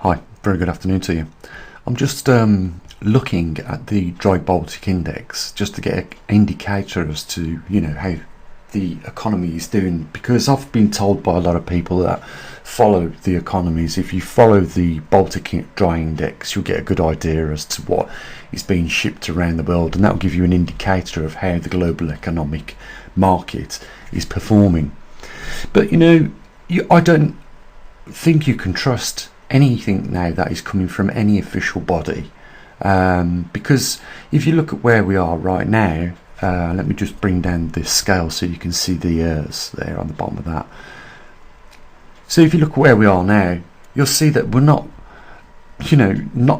Hi, very good afternoon to you. I'm just looking at the Dry Baltic Index just to get an indicator as to, how the economy is doing, because I've been told by a lot of people that follow the economies, if you follow the Baltic Dry Index, you'll get a good idea as to what is being shipped around the world, and that'll give you an indicator of how the global economic market is performing. But I don't think you can trust anything now that is coming from any official body, because if you look at where we are right now, let me just bring down this scale so you can see the years there on the bottom of that. So if you look at where we are now, you'll see that we're not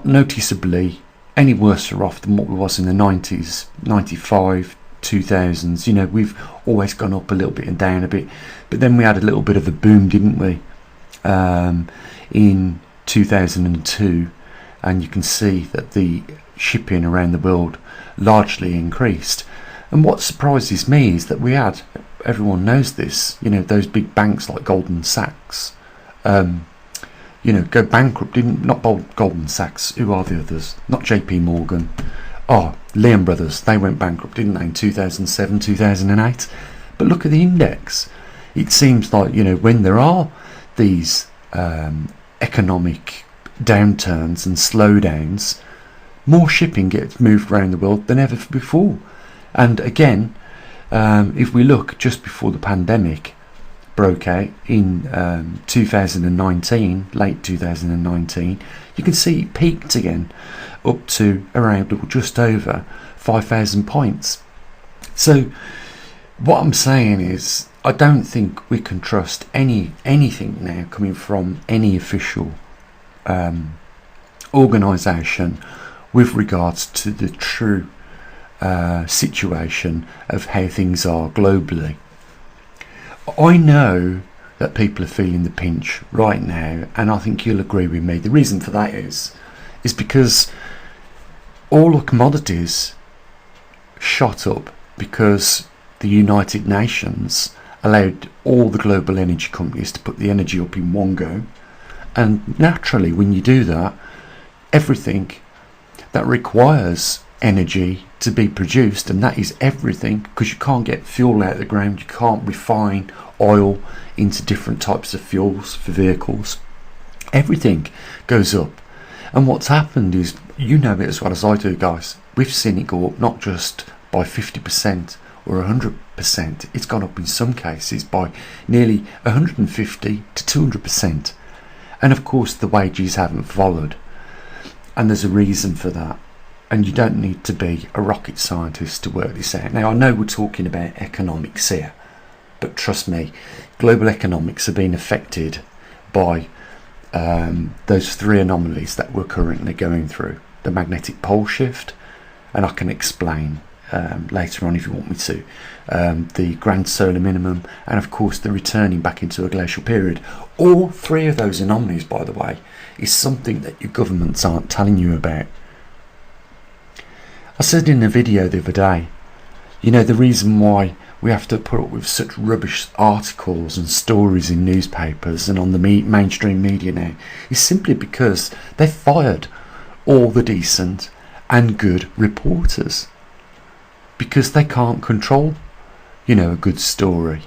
noticeably any worse off than what we was in the 90s, 95, 2000s. We've always gone up a little bit and down a bit, but then we had a little bit of a boom, didn't we, in 2002, and you can see that the shipping around the world largely increased. And what surprises me is that we had, everyone knows this, those big banks like Goldman Sachs, go bankrupt. Not Goldman Sachs, who are the others? Not JP Morgan. Lehman Brothers, they went bankrupt, didn't they, in 2007, 2008? But look at the index. It seems like, when there are these economic downturns and slowdowns, more shipping gets moved around the world than ever before. And again, if we look just before the pandemic broke out in 2019, late 2019, you can see it peaked again up to around just over 5,000 points. So what I'm saying is, I don't think we can trust anything now coming from any official organisation with regards to the true situation of how things are globally. I know that people are feeling the pinch right now, and I think you'll agree with me. The reason for that is because all the commodities shot up because the United Nations allowed all the global energy companies to put the energy up in one go, and naturally when you do that, everything that requires energy to be produced, and that is everything, because you can't get fuel out of the ground, you can't refine oil into different types of fuels for vehicles, everything goes up. And what's happened is, you know it as well as I do, guys, we've seen it go up not just by 50% or 100%, it's gone up in some cases by nearly 150 to 200%. And of course the wages haven't followed, and there's a reason for that. And you don't need to be a rocket scientist to work this out. Now, I know we're talking about economics here, but trust me, global economics are being affected by those three anomalies that we're currently going through. The magnetic pole shift, and I can explain later on if you want me to, the grand solar minimum, and of course the returning back into a glacial period. All three of those anomalies, by the way, is something that your governments aren't telling you about. I said in a video the other day, the reason why we have to put up with such rubbish articles and stories in newspapers and on the mainstream media now is simply because they've fired all the decent and good reporters, because they can't control, a good story.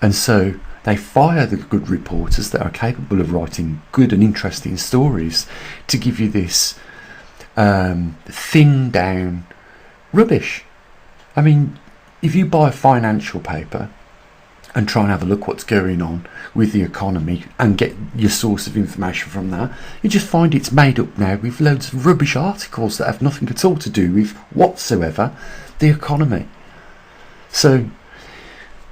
And so they fire the good reporters that are capable of writing good and interesting stories to give you this thin down rubbish. I mean, if you buy a financial paper and try and have a look what's going on with the economy and get your source of information from that, you just find it's made up now with loads of rubbish articles that have nothing at all to do with whatsoever the economy. So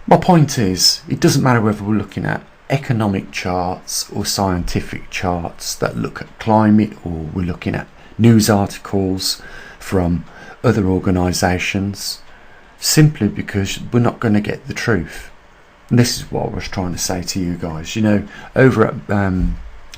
my point is, it doesn't matter whether we're looking at economic charts or scientific charts that look at climate, or we're looking at news articles from other organisations, simply because we're not going to get the truth. And this is what I was trying to say to you guys. Over at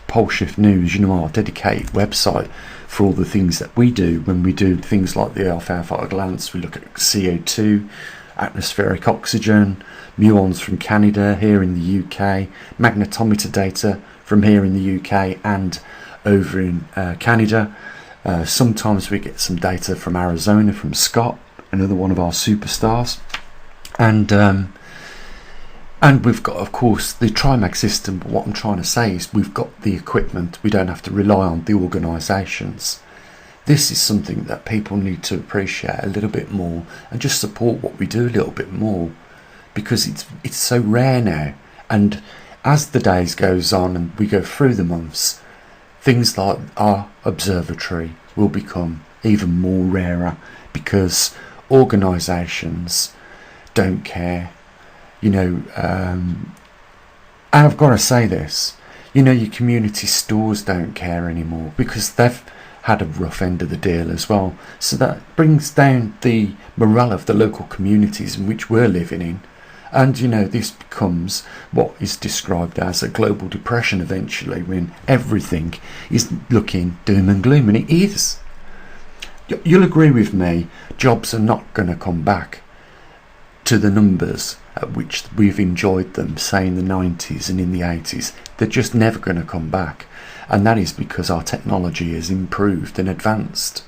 Pole Shift News, our dedicated website for all the things that we do, when we do things like the Earth at a glance, we look at CO2, atmospheric oxygen, muons from Canada here in the UK, magnetometer data from here in the UK and over in Canada. Sometimes we get some data from Arizona, from Scott, another one of our superstars. And we've got, of course, the TriMag system. But what I'm trying to say is we've got the equipment. We don't have to rely on the organisations. This is something that people need to appreciate a little bit more and just support what we do a little bit more, because it's so rare now. And as the days goes on and we go through the months, things like our observatory will become even more rarer, because organisations don't care. And I've got to say this, your community stores don't care anymore, because they've had a rough end of the deal as well. So that brings down the morale of the local communities in which we're living in. And this becomes what is described as a global depression eventually, when everything is looking doom and gloom, and it is. You'll agree with me, jobs are not going to come back to the numbers at which we've enjoyed them, say in the 90s and in the 80s. They're just never going to come back, and that is because our technology has improved and advanced.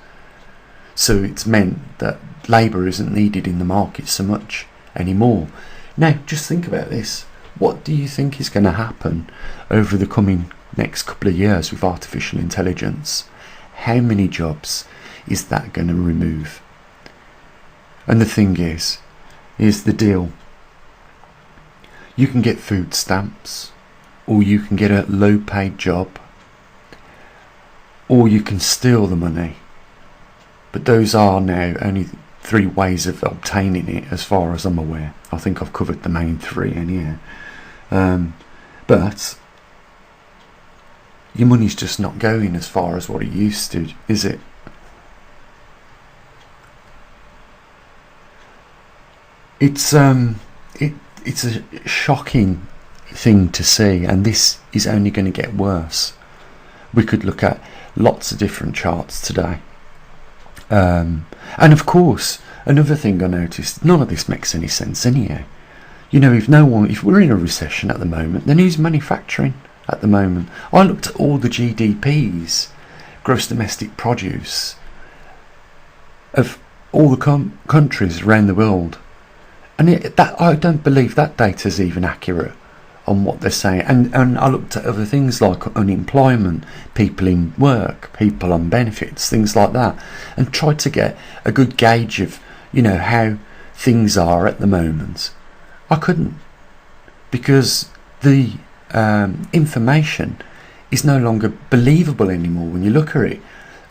So it's meant that labour isn't needed in the market so much anymore. Now just think about this. What do you think is going to happen over the coming next couple of years with artificial intelligence? How many jobs is that going to remove? And the thing is the deal. You can get food stamps, or you can get a low paid job, or you can steal the money. But those are now only 3 ways of obtaining it, as far as I'm aware. I think I've covered the main 3 anyhow. But your money's just not going as far as what it used to, is it? It's a shocking thing to see, and this is only going to get worse. We could look at lots of different charts today. And of course, another thing I noticed, none of this makes any sense anyhow. If we're in a recession at the moment, then who's manufacturing at the moment? I looked at all the GDPs, gross domestic produce, of all the countries around the world. And I don't believe that data is even accurate on what they're saying. And I looked at other things like unemployment, people in work, people on benefits, things like that, and tried to get a good gauge of, how things are at the moment. I couldn't, because the information is no longer believable anymore when you look at it.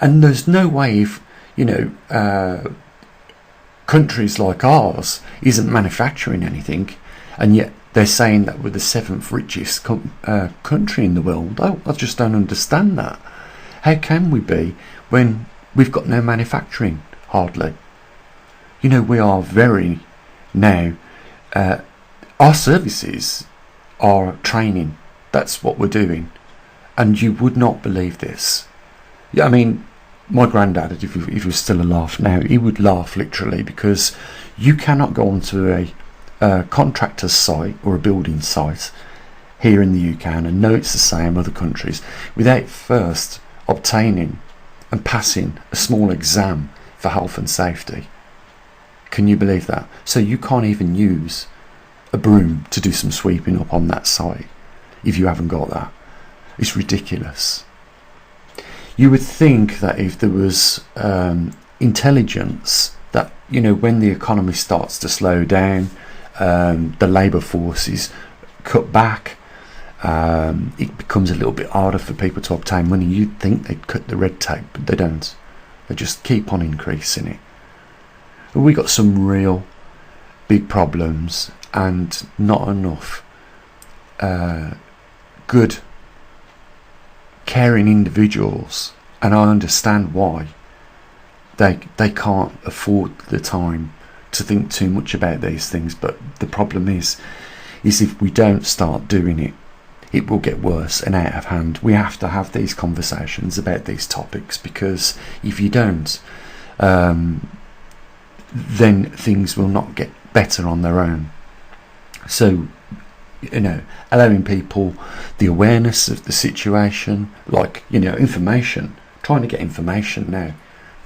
And there's no way if, countries like ours isn't manufacturing anything, and yet they're saying that we're the 7th richest country in the world. I just don't understand that. How can we be when we've got no manufacturing, hardly? We are very now, our services are training. That's what we're doing, and you would not believe this. Yeah, I mean, my granddad, if he was still alive now, he would laugh literally, because you cannot go onto a contractor's site or a building site here in the UK, and I know it's the same other countries, without first obtaining and passing a small exam for health and safety. Can you believe that? So you can't even use a broom to do some sweeping up on that site if you haven't got that. It's ridiculous. You would think that if there was intelligence, that when the economy starts to slow down, the labour force is cut back, it becomes a little bit harder for people to obtain money. You'd think they'd cut the red tape, but they don't. They just keep on increasing it. We got some real big problems, and not enough good caring individuals, and I understand why. They can't afford the time to think too much about these things, but the problem is if we don't start doing it, it will get worse and out of hand. We have to have these conversations about these topics, because if you don't, then things will not get better on their own. So, you know, allowing people the awareness of the situation, like, you know, information, trying to get information now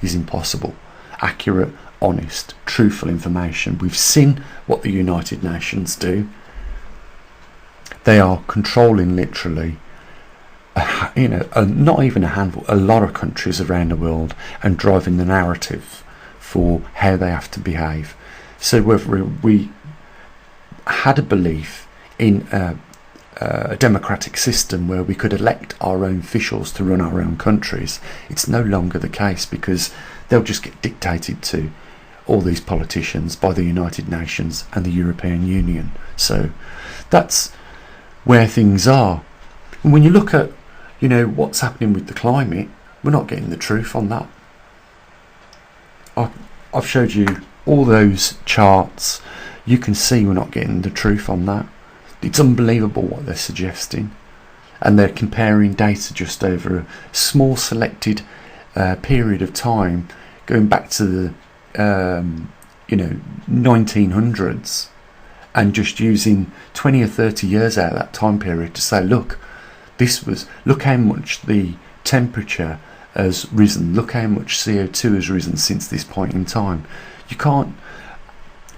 is impossible. Accurate, honest, truthful information. We've seen what the United Nations do. They are controlling literally, you know, not even a handful, a lot of countries around the world, and driving the narrative for how they have to behave. So whether we had a belief in a democratic system where we could elect our own officials to run our own countries, it's no longer the case, because they'll just get dictated to, all these politicians, by the United Nations and the European Union. So that's where things are. And when you look at, you know, what's happening with the climate, we're not getting the truth on that. I've showed you all those charts. You can see we're not getting the truth on that. It's unbelievable what they're suggesting, and they're comparing data just over a small selected period of time, going back to the 1900s, and just using 20 or 30 years out of that time period to say, look how much the temperature has risen, look how much CO2 has risen since this point in time. You can't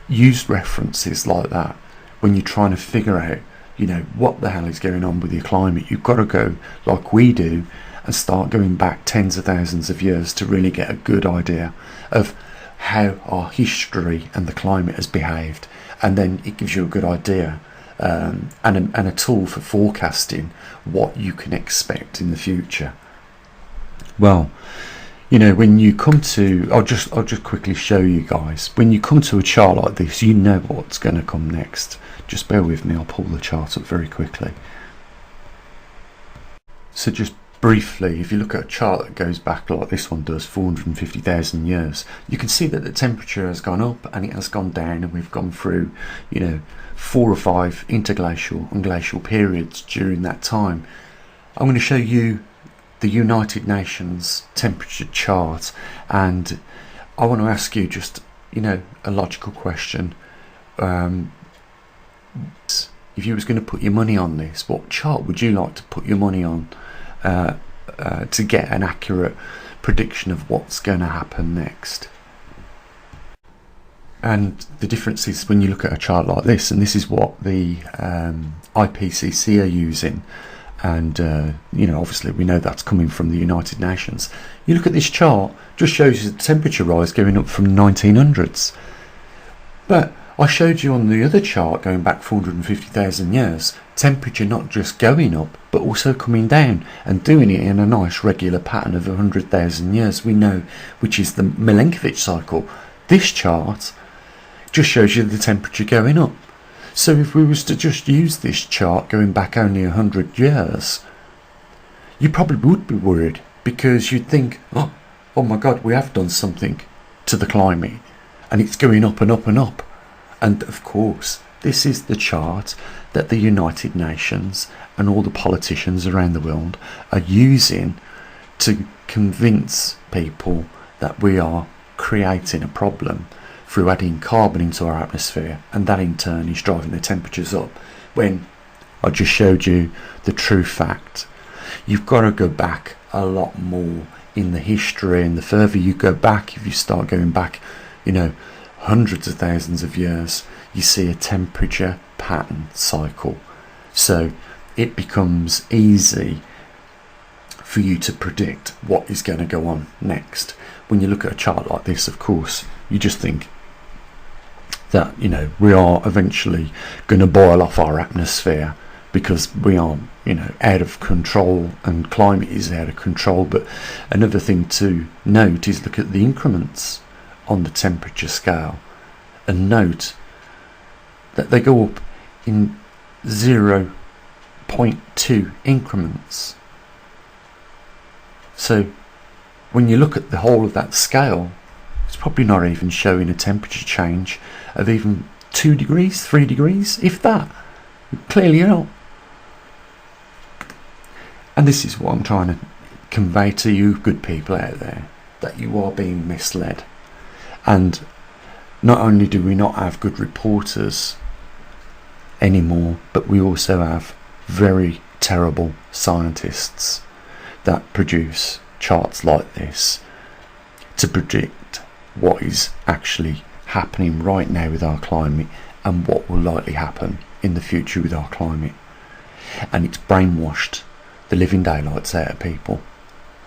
use references like that when you're trying to figure out, you know, what the hell is going on with your climate. You've got to go like we do and start going back tens of thousands of years to really get a good idea of how our history and the climate has behaved, and then it gives you a good idea and a tool for forecasting what you can expect in the future. Well, you know, when you come to, I'll just quickly show you guys, when you come to a chart like this, you know what's going to come next. Just bear with me, I'll pull the chart up very quickly. So just briefly, if you look at a chart that goes back like this one does, 450,000 years, you can see that the temperature has gone up and it has gone down, and we've gone through, you know, 4 or 5 interglacial and glacial periods during that time. I'm going to show you the United Nations temperature chart, and I want to ask you just, you know, a logical question. If you was going to put your money on this, what chart would you like to put your money on to get an accurate prediction of what's going to happen next? And the difference is when you look at a chart like this, and this is what the IPCC are using, and you know, obviously we know that's coming from the United Nations. You look at this chart, just shows you the temperature rise going up from 1900s. But I showed you on the other chart going back 450,000 years, temperature not just going up but also coming down, and doing it in a nice regular pattern of 100,000 years, we know, which is the Milankovitch cycle. This chart just shows you the temperature going up. So if we was to just use this chart going back only 100 years, you probably would be worried, because you'd think, oh my God, we have done something to the climate and it's going up and up and up. And of course, this is the chart that the United Nations and all the politicians around the world are using to convince people that we are creating a problem through adding carbon into our atmosphere, and that in turn is driving the temperatures up, when I just showed you the true fact. You've got to go back a lot more in the history, and the further you go back, if you start going back, you know, hundreds of thousands of years, you see a temperature pattern cycle. So it becomes easy for you to predict what is going to go on next. When you look at a chart like this, of course, you just think that, you know, we are eventually going to boil off our atmosphere because we are, you know, out of control, and climate is out of control. But another thing to note is look at the increments on the temperature scale, and note that they go up in 0.2 increments. So when you look at the whole of that scale, it's probably not even showing a temperature change of even 2 degrees, 3 degrees, if that. Clearly not. And this is what I'm trying to convey to you, good people out there, that you are being misled. And not only do we not have good reporters anymore, but we also have very terrible scientists that produce charts like this to predict what is actually happening right now with our climate and what will likely happen in the future with our climate. And it's brainwashed the living daylights out of people.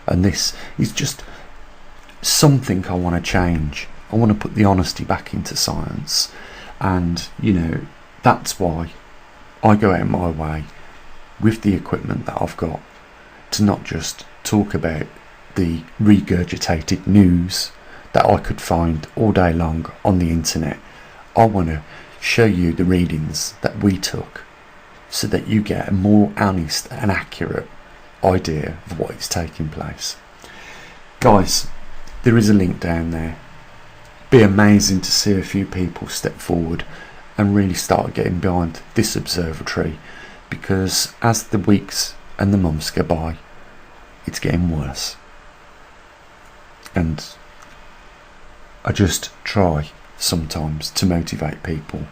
And this is just something I want to change. I want to put the honesty back into science. And, you know, that's why I go out of my way with the equipment that I've got to not just talk about the regurgitated news that I could find all day long on the internet. I want to show you the readings that we took so that you get a more honest and accurate idea of what is taking place. Guys, there is a link down there. Be amazing to see a few people step forward and really start getting behind this observatory, because as the weeks and the months go by, it's getting worse. And I just try sometimes to motivate people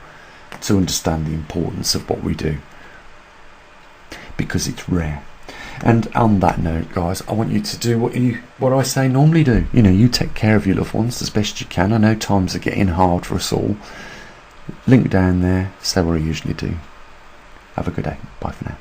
to understand the importance of what we do, because it's rare. And on that note, guys, I want you to do what I say normally do. You know, you take care of your loved ones as best you can. I know times are getting hard for us all. Link down there, say what I usually do. Have a good day. Bye for now.